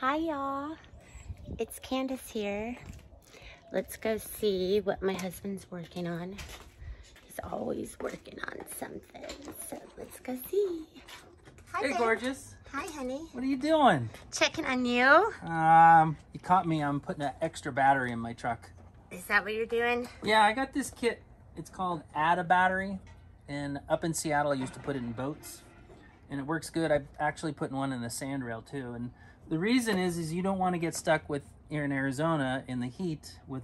Hi y'all, it's Candace here. Let's go see what my husband's working on. He's always working on something, so let's go see. Hi, hey, babe. gorgeous. Hi, honey. What are you doing? Checking on you. You caught me. I'm putting an extra battery in my truck. Is that what you're doing? Yeah, I got this kit. It's called Add a Battery, and up in Seattle, I used to put it in boats, and it works good. I've actually put one in a sand rail too, and the reason is you don't want to get stuck with here in Arizona in the heat with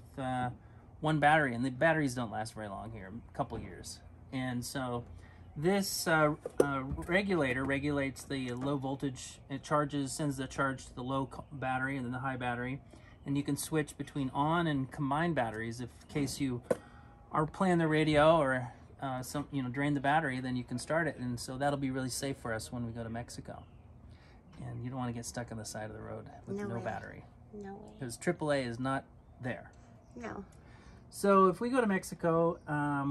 one battery, and the batteries don't last very long here, a couple years. And so this regulator regulates the low voltage. It sends the charge to the low battery and then the high battery, and you can switch between on and combined batteries if in case you are playing the radio or drain the battery, then you can start it, and so that'll be really safe for us when we go to Mexico. And you don't want to get stuck on the side of the road with no battery. No way. Because AAA is not there. No. So if we go to Mexico,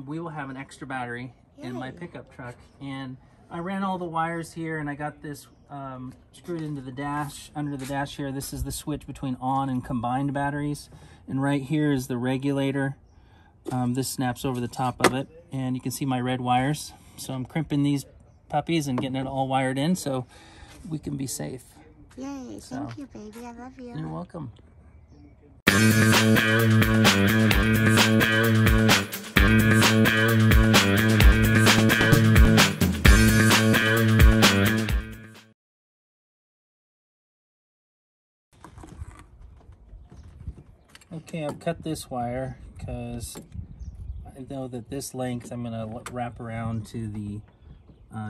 we will have an extra battery in my pickup truck. And I ran all the wires here, and I got this screwed into the dash, under the dash here. This is the switch between on and combined batteries. And right here is the regulator. This snaps over the top of it, and you can see my red wires. So I'm crimping these puppies and getting it all wired in so we can be safe. Yay, thank you, baby. I love you. You're welcome. Okay, I've cut this wire because I know that this length I'm going to wrap around to the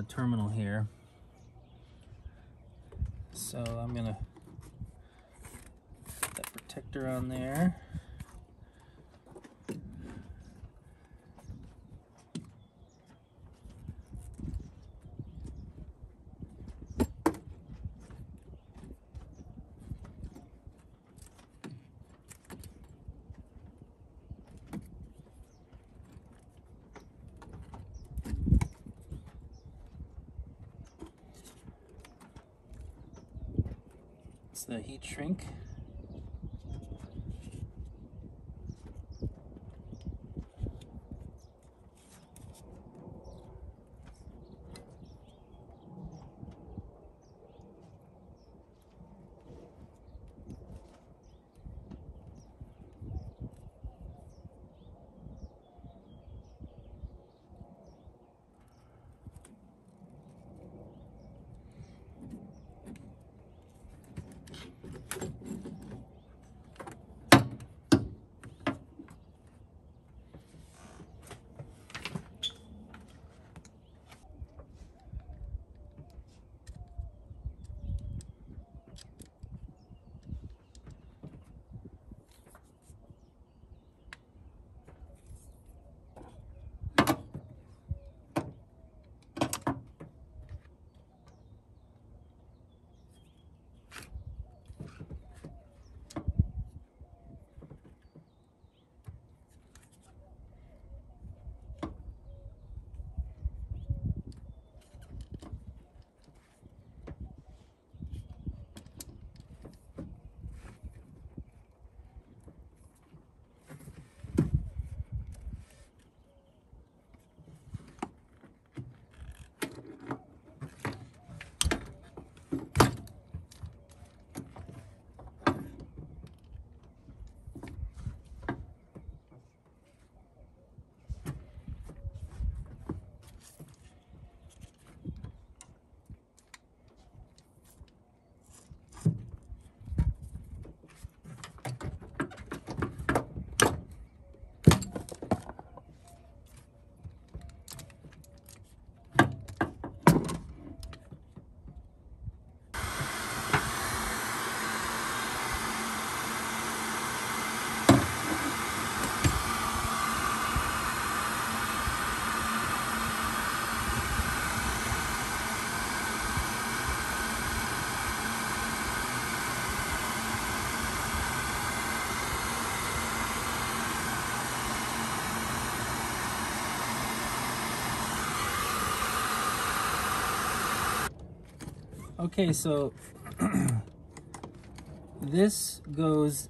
terminal here. So I'm going to put that protector on there. It's the heat shrink. Okay, so this goes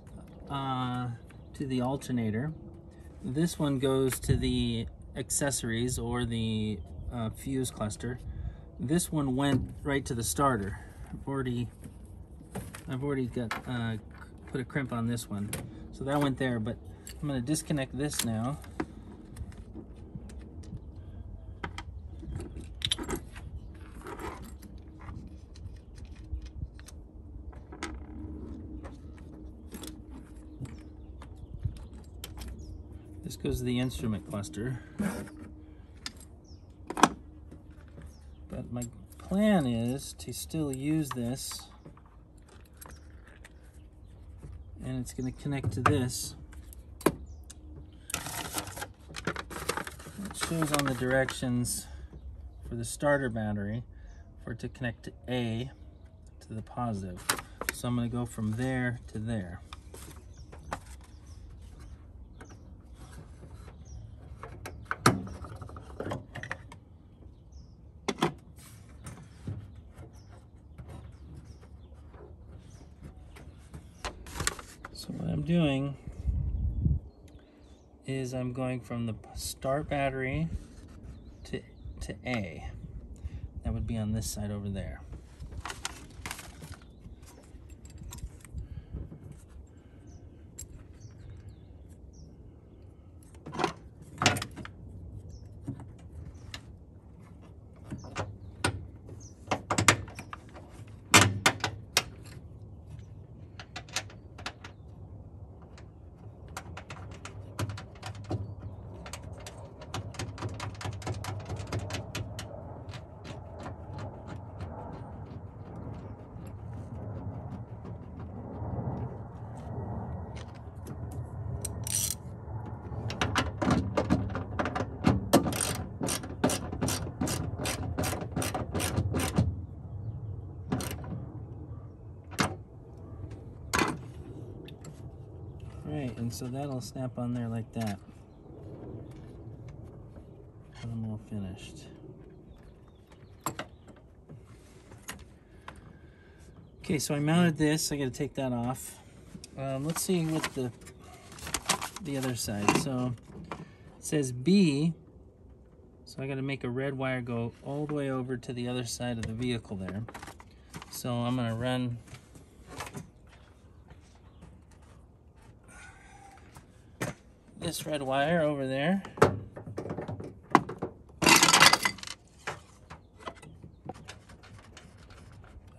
to the alternator. This one goes to the accessories or the fuse cluster. This one went right to the starter. I've already got put a crimp on this one, so that went there. But I'm going to disconnect this now. This goes to the instrument cluster. But my plan is to still use this, and it's going to connect to this. It shows on the directions for the starter battery for it to connect to A, to the positive. So I'm going to go from there to there. So what I'm doing is I'm going from the start battery to A. That would be on this side over there. Right, and so that'll snap on there like that. And I'm all finished. Okay, so I mounted this. I got to take that off. Let's see what the other side. So it says B, so I got to make a red wire go all the way over to the other side of the vehicle there. So I'm going to run this red wire over there.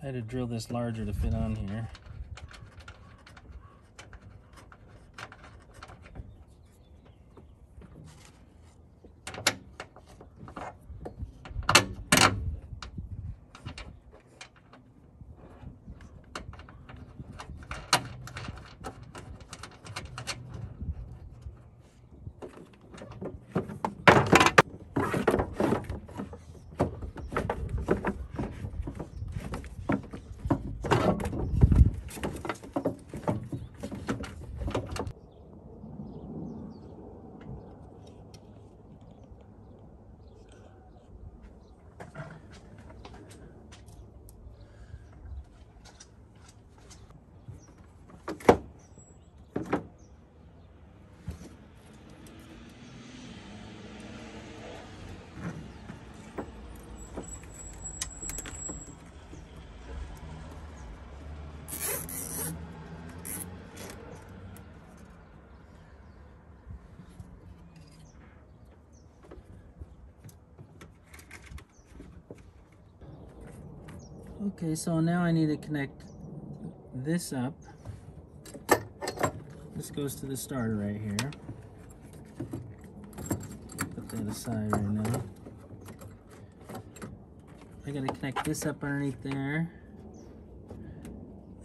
I had to drill this larger to fit on here. Okay, so now I need to connect this up. This goes to the starter right here. Put that aside right now. I gotta connect this up underneath there,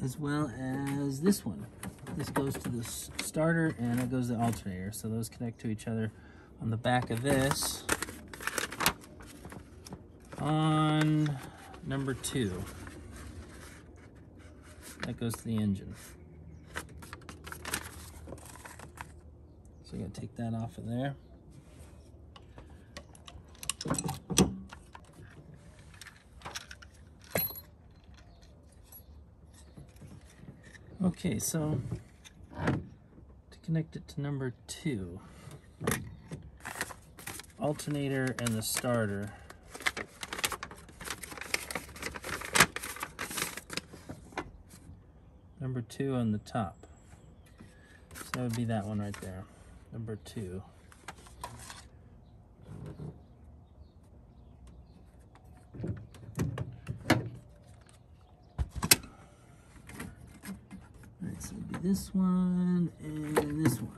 as well as this one. This goes to the starter and it goes to the alternator. So those connect to each other on the back of this. On number 2. That goes to the engine. So I gotta take that off of there. Okay, so to connect it to number 2, alternator and the starter. Number 2 on the top. So that would be that one right there. Number 2. Alright, so it would be this one and this one.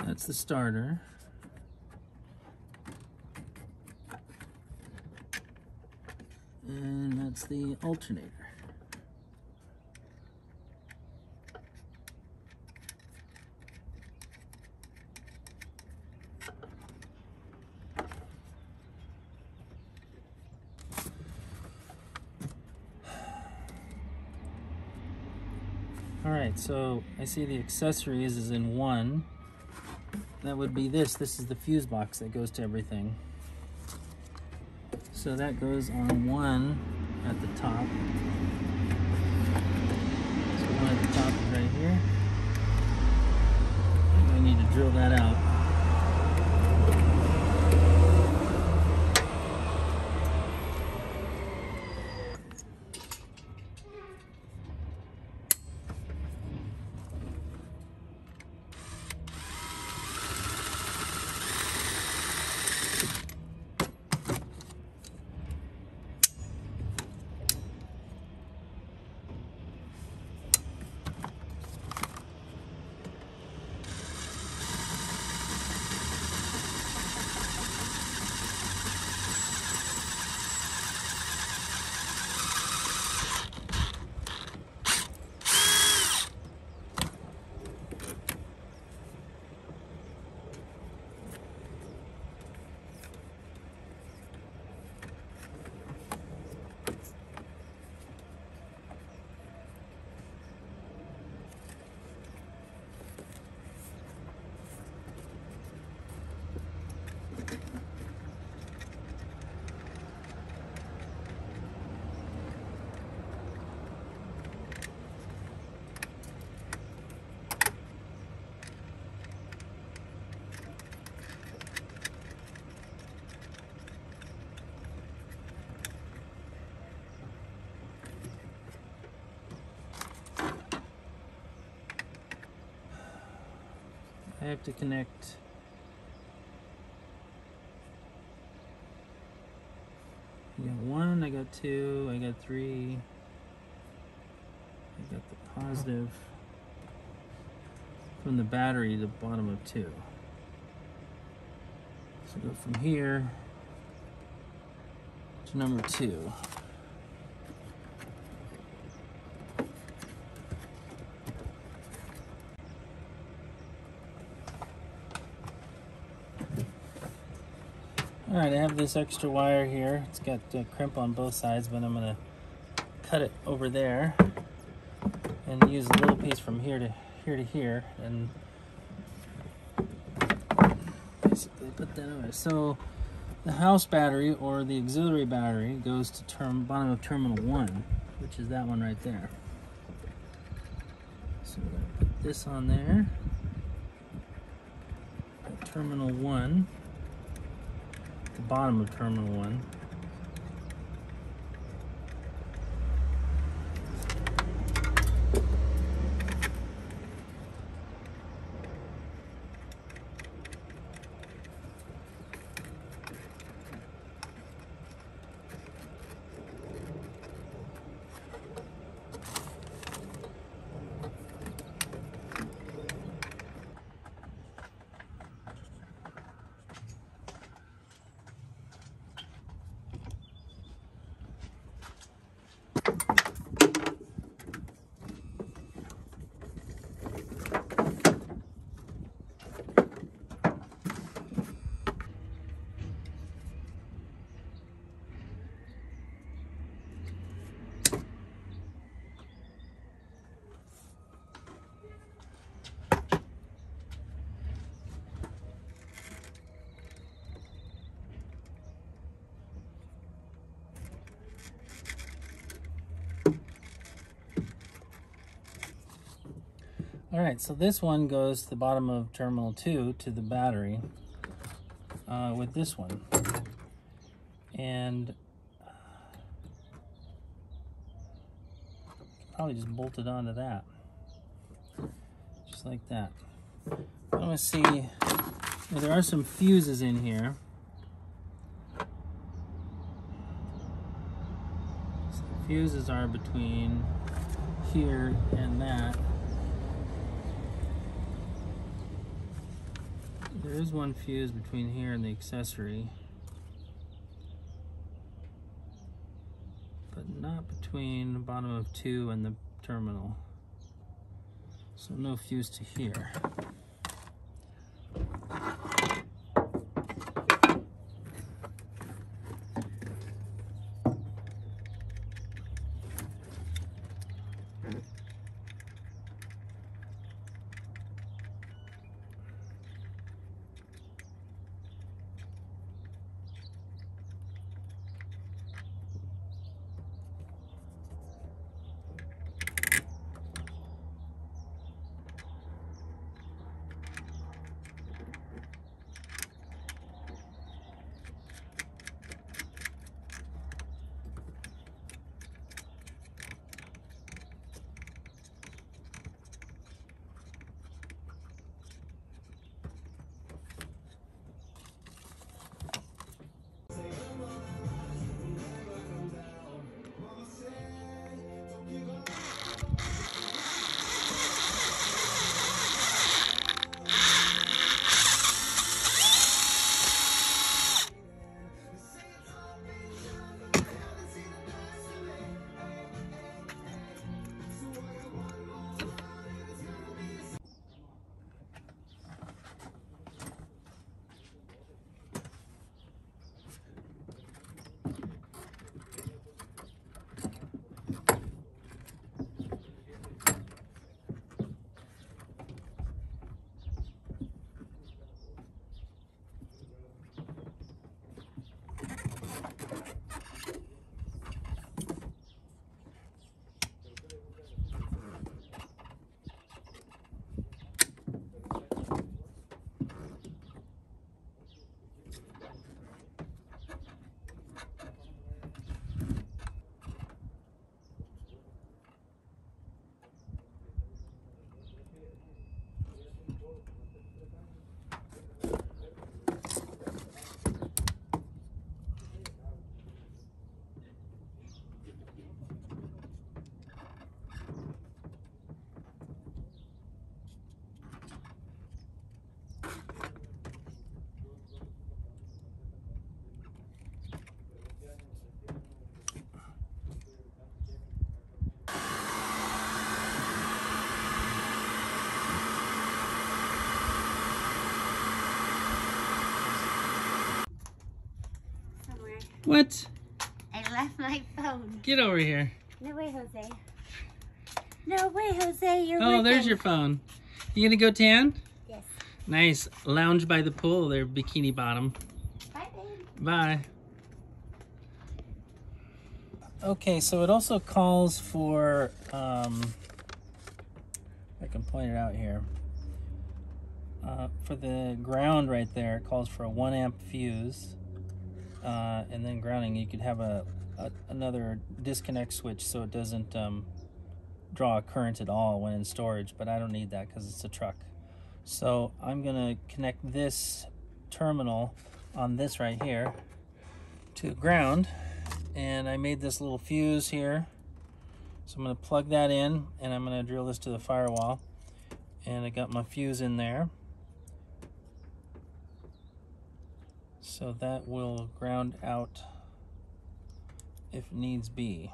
That's the starter. And that's the alternator. All right, so I see the accessories is in 1. That would be this. This is the fuse box that goes to everything. So that goes on 1 at the top. So 1 at the top is right here. I need to drill that out. I have to connect I got 1, I got 2, I got 3, I got the positive from the battery to the bottom of 2. So go from here to number 2. Alright, I have this extra wire here. It's got crimp on both sides, but I'm going to cut it over there and use a little piece from here to here and basically put that over. So the house battery or the auxiliary battery goes to bottom of terminal 1, which is that one right there. So we're going to put this on there. At terminal 1. The bottom of terminal 1. All right, so this one goes to the bottom of terminal 2 to the battery with this one. And probably just bolt it onto that. Just like that. I want to see, well, there are some fuses in here. So the fuses are between here and that. There is one fuse between here and the accessory, but not between the bottom of 2 and the terminal. So no fuse to here. What? I left my phone. Get over here. No way, Jose. No way, Jose. You're Oh, working. there's your phone. You gonna go tan? Yes. Nice. Lounge by the pool there, Bikini Bottom. Bye, babe. Bye. Okay, so it also calls for, I can point it out here. For the ground right there, it calls for a 1 amp fuse. And then grounding, you could have another disconnect switch so it doesn't draw a current at all when in storage, but I don't need that because it's a truck. So I'm gonna connect this terminal on this right here to ground, and I made this little fuse here. So I'm gonna plug that in, and I'm gonna drill this to the firewall, and I got my fuse in there. So that will ground out if needs be.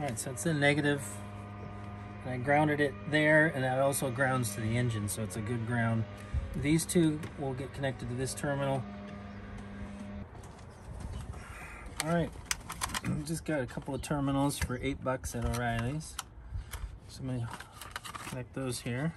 Alright, so it's the negative. And I grounded it there, and that also grounds to the engine, so it's a good ground. These two will get connected to this terminal. Alright, just got a couple of terminals for $8 at O'Reilly's. So I'm going to connect those here.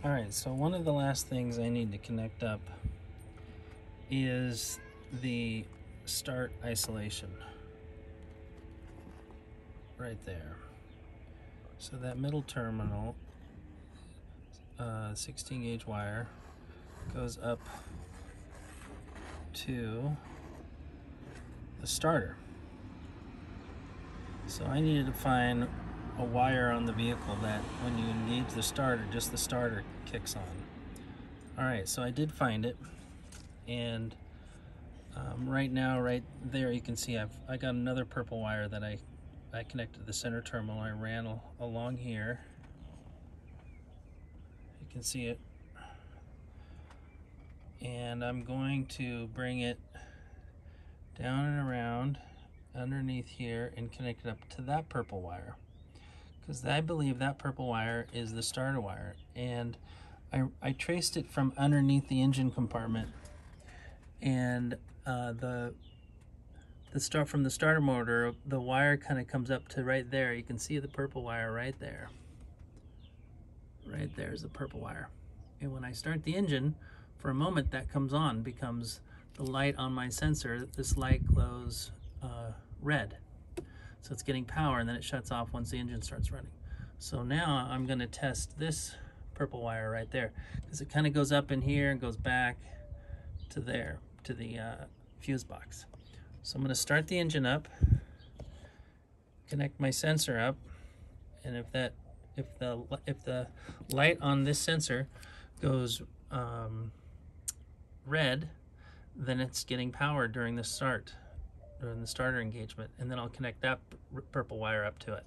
Alright, so one of the last things I need to connect up is the start isolation. Right there. So that middle terminal, 16 gauge wire, goes up to the starter. So I needed to find a wire on the vehicle that when you engage the starter, just the starter kicks on. Alright, so I did find it, and right now, right there, you can see I got another purple wire that I connected to the center terminal. I ran along here. You can see it. And I'm going to bring it down and around underneath here and connect it up to that purple wire, because I believe that purple wire is the starter wire. And I traced it from underneath the engine compartment, and from the starter motor, the wire kind of comes up to right there. You can see the purple wire right there. Right there is the purple wire. And when I start the engine, for a moment that comes on, becomes the light on my sensor. This light glows red. So it's getting power, and then it shuts off once the engine starts running. So now I'm going to test this purple wire right there, because it kind of goes up in here and goes back to there, to the fuse box. So I'm going to start the engine up, connect my sensor up, and if the light on this sensor goes red, then it's getting power during the starter engagement, and then I'll connect that purple wire up to it.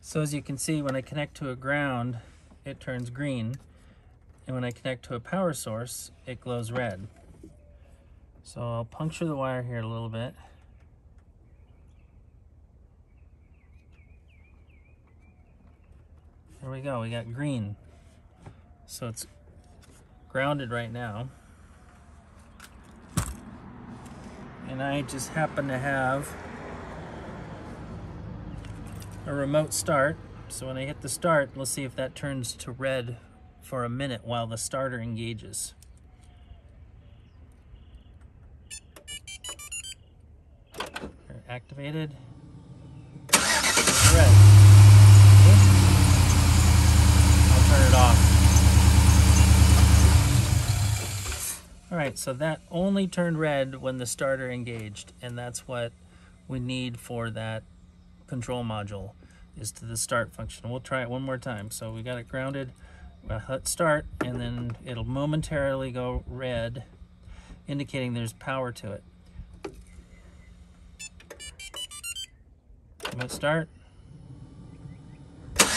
So as you can see, when I connect to a ground, it turns green, and when I connect to a power source, it glows red. So I'll puncture the wire here a little bit. There we go, we got green. So it's grounded right now. And I just happen to have a remote start. So when I hit the start, let's see if that turns to red for a minute while the starter engages. activated. Red. I'll turn it off. All right, so that only turned red when the starter engaged, and that's what we need for that control module, is to the start function. We'll try it one more time. So we got it grounded. We'll hit start, and then it'll momentarily go red, indicating there's power to it. I'm gonna start. There,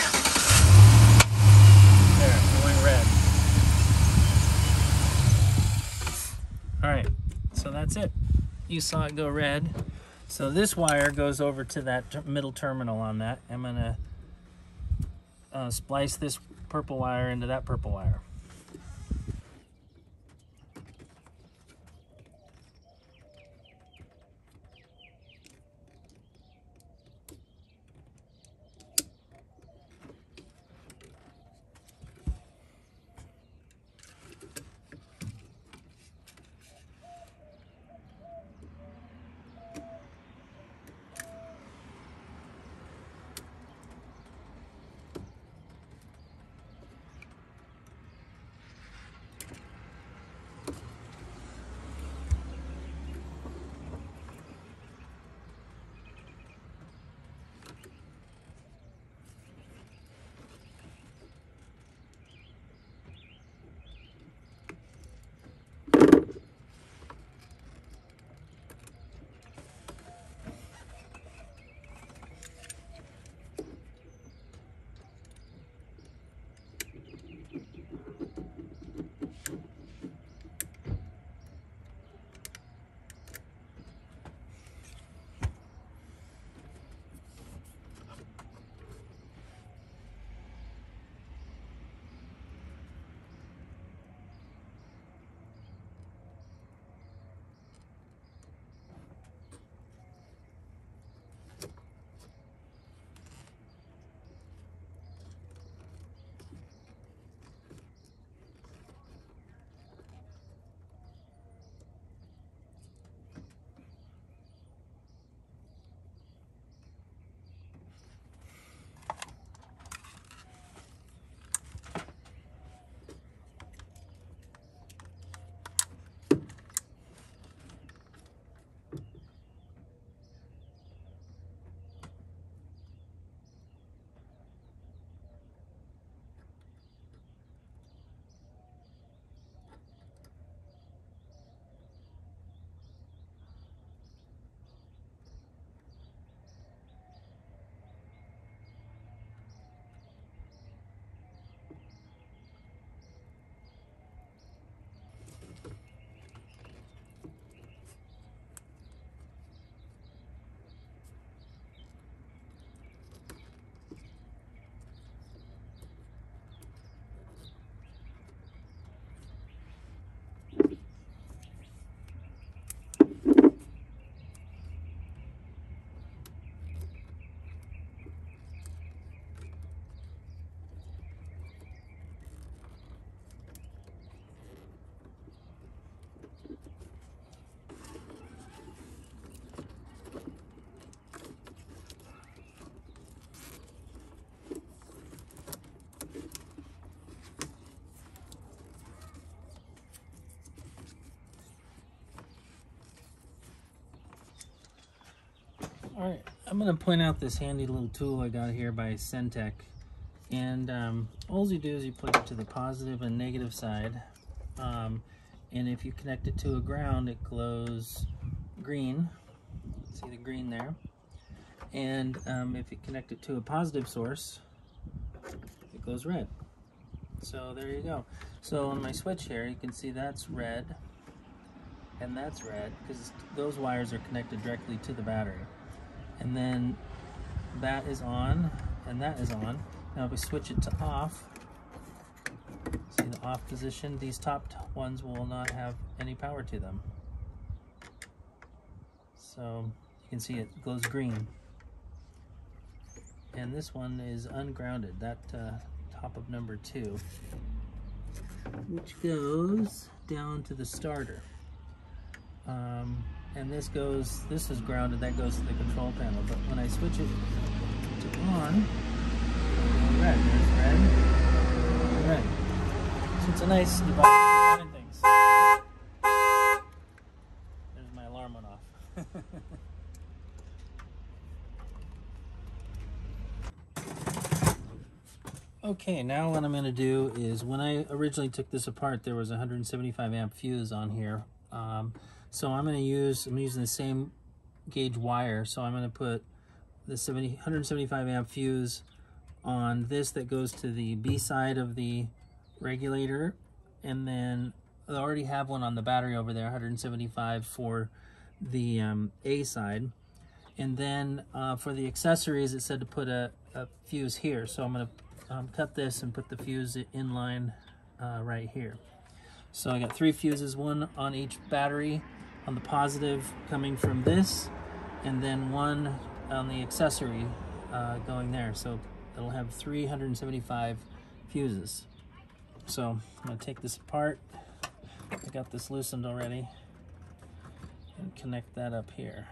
going red. All right, so that's it. You saw it go red. So this wire goes over to that middle terminal on that. I'm gonna splice this purple wire into that purple wire. All right, I'm gonna point out this handy little tool I got here by Centec. And all you do is you plug it to the positive and negative side. And if you connect it to a ground, it glows green. See the green there? And if you connect it to a positive source, it glows red. So there you go. So on my switch here, you can see that's red and that's red because those wires are connected directly to the battery. And then that is on and that is on. Now if we switch it to off, see the off position, these top ones will not have any power to them. So you can see it glows green. And this one is ungrounded, that top of number 2, which goes down to the starter. and this is grounded, that goes to the control panel. But when I switch it to on, red, there's red, red. So it's a nice device for running things. There's my alarm went off. Okay, now what I'm going to do is, when I originally took this apart, there was a 175 amp fuse on here. So I'm using the same gauge wire. So I'm going to put the 175 amp fuse on this that goes to the B side of the regulator, and then I already have one on the battery over there, 175 for the A side. And then for the accessories, it said to put a fuse here. So I'm going to cut this and put the fuse in line right here. So I got 3 fuses, one on each battery, on the positive coming from this, and then one on the accessory going there. So it'll have 375 fuses. So I'm going to take this apart. I got this loosened already, and connect that up here.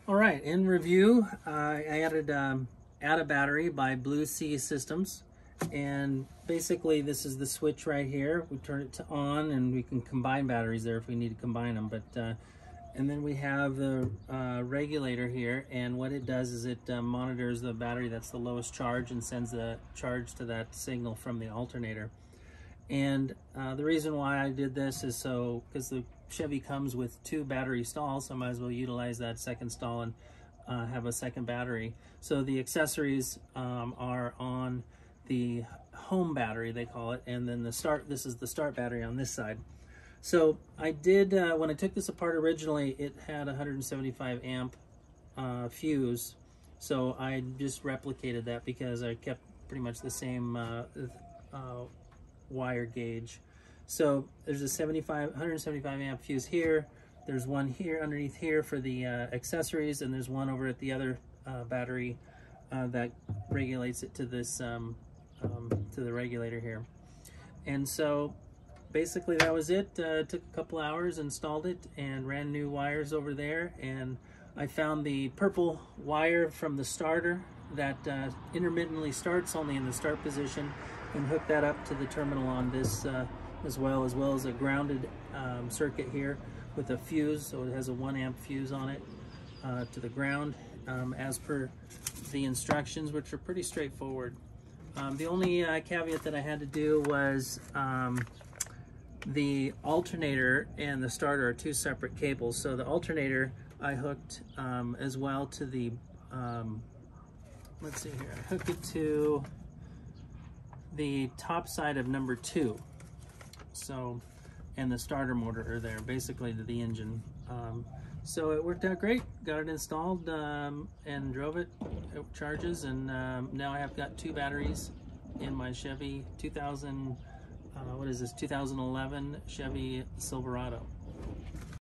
All right, in review, I added Add a Battery by Blue Sea Systems. And basically this is the switch right here. We turn it to on and we can combine batteries there if we need to combine them. But and then we have the regulator here, and what it does is it monitors the battery that's the lowest charge and sends the charge to that signal from the alternator. And the reason why I did this is because the Chevy comes with 2 battery stalls, so I might as well utilize that second stall and have a second battery. So the accessories are on the home battery, they call it, and then this is the start battery on this side. So I did, when I took this apart originally, it had a 175 amp fuse. So I just replicated that because I kept pretty much the same wire gauge. So there's a 175 amp fuse here. There's one here underneath here for the accessories, and there's one over at the other battery that regulates it to this to the regulator here. And so basically that was it. Took a couple hours, installed it, and ran new wires over there. And I found the purple wire from the starter that intermittently starts only in the start position, and hooked that up to the terminal on this as well as a grounded circuit here with a fuse. So it has a 1 amp fuse on it to the ground as per the instructions, which are pretty straightforward. The only caveat that I had to do was the alternator and the starter are 2 separate cables. So the alternator I hooked as well to the, let's see here, I hooked it to the top side of number 2. So, and the starter motor are there, basically to the engine. So it worked out great. Got it installed and drove it. It charges, and now I have got 2 batteries in my Chevy 2011 Chevy Silverado.